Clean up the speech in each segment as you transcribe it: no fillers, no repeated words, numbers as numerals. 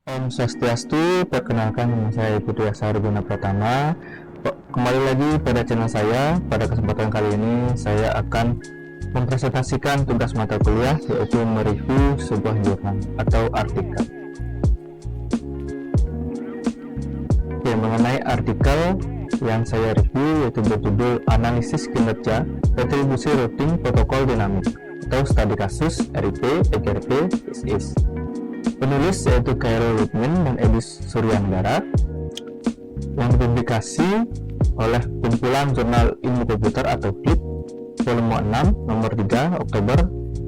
Om Swastiastu, perkenalkan nama saya Putri Asari Guna Pratama. Kembali lagi pada channel saya. Pada kesempatan kali ini saya akan mempresentasikan tugas mata kuliah, yaitu mereview sebuah jurnal atau artikel. Oke, mengenai artikel yang saya review yaitu berjudul Analisis Kinerja Retribusi Routing Protokol Dinamik atau Studi Kasus RIP, EGRP, IS. Penulis yaitu Khairul Rukmin dan Edi Suryanegara, yang dipublikasi oleh Kumpulan Jurnal Ilmu Komputer atau KIP volume 6 nomor 3 Oktober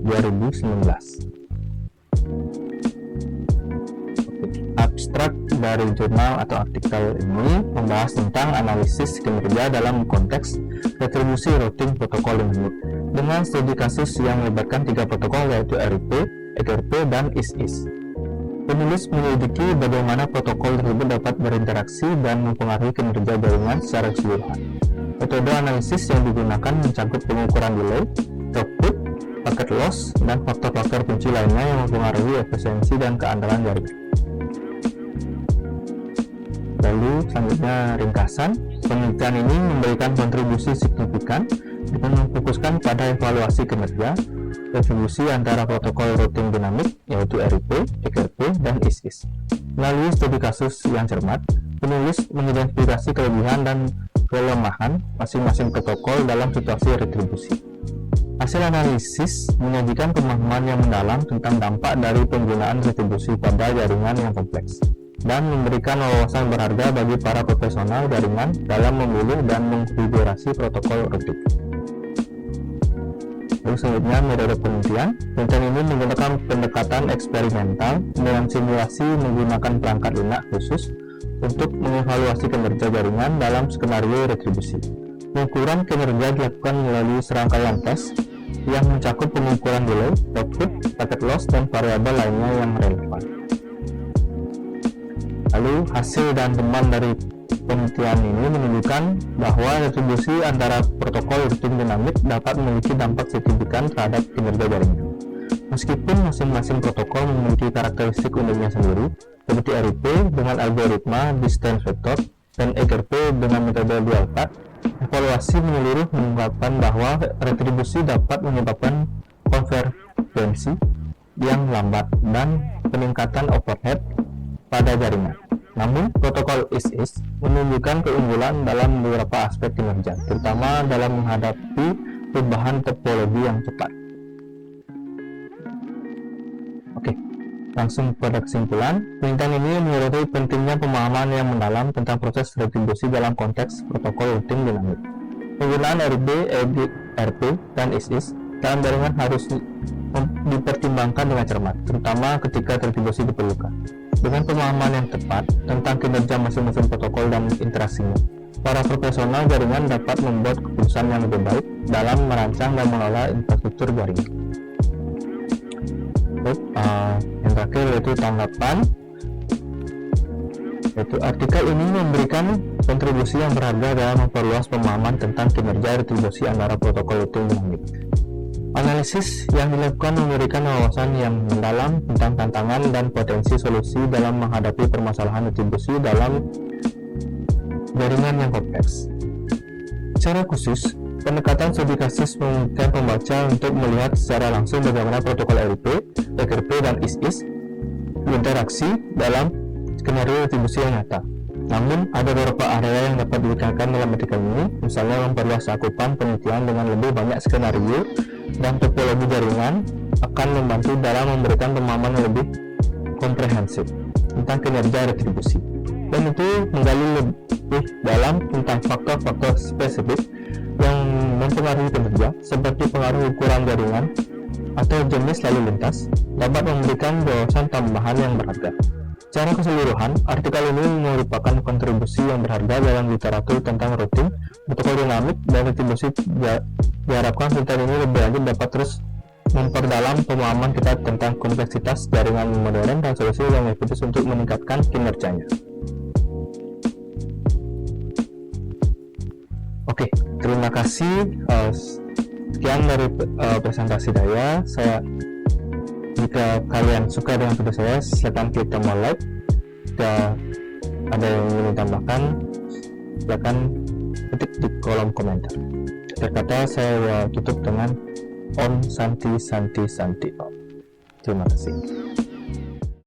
2019. Abstrak dari jurnal atau artikel ini membahas tentang analisis kinerja dalam konteks retribusi routing protokol dinamik dengan studi kasus yang melibatkan 3 protokol yaitu RIP, EGRP, dan IS. Penulis menyelidiki bagaimana protokol tersebut dapat berinteraksi dan mempengaruhi kinerja jaringan secara keseluruhan. Metode analisis yang digunakan mencakup pengukuran delay, throughput, packet loss, dan faktor-faktor kunci lainnya yang mempengaruhi efisiensi dan keandalan jaringan. Lalu selanjutnya ringkasan. Penelitian ini memberikan kontribusi signifikan dengan memfokuskan pada evaluasi kinerja retribusi antara protokol routing dinamik yaitu RIP, EGRP, dan IS. Melalui studi kasus yang cermat, penulis mengidentifikasi kelebihan dan kelemahan masing-masing protokol dalam situasi retribusi. Hasil analisis menyajikan pemahaman yang mendalam tentang dampak dari penggunaan retribusi pada jaringan yang kompleks dan memberikan wawasan berharga bagi para profesional jaringan dalam memilih dan mengkonfigurasi protokol routing. Lalu selanjutnya metode penelitian. Penelitian ini menggunakan pendekatan eksperimental dengan simulasi menggunakan perangkat lunak khusus untuk mengevaluasi kinerja jaringan dalam skenario retribusi. Pengukuran kinerja dilakukan melalui serangkaian tes yang mencakup pengukuran delay, throughput, packet loss, dan variabel lainnya yang relevan. Lalu hasil dan teman dari penelitian ini menunjukkan bahwa retribusi antara protokol routing dinamik dapat memiliki dampak signifikan terhadap kinerja jaringan. Meskipun masing-masing protokol memiliki karakteristik uniknya sendiri, seperti RIP dengan algoritma distance vector dan EGRP dengan metode dual path, evaluasi menyeluruh mengungkapkan bahwa retribusi dapat menyebabkan konvergensi yang lambat dan peningkatan overhead pada jaringan. Namun, protokol IS menunjukkan keunggulan dalam beberapa aspek kinerja, terutama dalam menghadapi perubahan topologi yang cepat. Oke, langsung pada kesimpulan. Penelitian ini menyoroti pentingnya pemahaman yang mendalam tentang proses retribusi dalam konteks protokol routing dinamik. Penggunaan RIP, EGRP, dan IS dalam jaringan harus dipertimbangkan dengan cermat, terutama ketika retribusi diperlukan. Dengan pemahaman yang tepat tentang kinerja masing-masing protokol dan interaksinya, para profesional jaringan dapat membuat keputusan yang lebih baik dalam merancang dan mengelola infrastruktur jaringan. Yang terakhir yaitu tanggapan. Artikel ini memberikan kontribusi yang berharga dalam memperluas pemahaman tentang kinerja retribusi antara protokol routing dinamik. Analisis yang dilakukan memberikan wawasan yang mendalam tentang tantangan dan potensi solusi dalam menghadapi permasalahan retribusi dalam jaringan yang kompleks. Secara khusus, pendekatan studi kasus memungkinkan pembaca untuk melihat secara langsung bagaimana protokol RIP, EGRP, dan IS berinteraksi dalam skenario retribusi yang nyata. Namun, ada beberapa area yang dapat ditekankan dalam artikel ini, misalnya memperluas cakupan penelitian dengan lebih banyak skenario dan topologi jaringan akan membantu dalam memberikan pemahaman yang lebih komprehensif tentang kinerja retribusi, dan itu menggali lebih dalam tentang faktor-faktor spesifik yang mempengaruhi kinerja seperti pengaruh ukuran jaringan atau jenis lalu lintas dapat memberikan wawasan tambahan yang berharga. Secara keseluruhan, artikel ini merupakan kontribusi yang berharga dalam literatur tentang routing, protokol dinamik, dan retribusi. Diharapkan penelitian ini lebih lanjut dapat terus memperdalam pemahaman kita tentang kompleksitas jaringan modern dan solusi yang efektif untuk meningkatkan kinerjanya. Oke, terima kasih. Sekian dari presentasi saya. Jika kalian suka dengan video saya, silakan klik tombol like, Jika ada yang ingin ditambahkan, silakan ketik di kolom komentar. Akhir kata saya tutup dengan Om Santi Santi Santi Om. Terima kasih.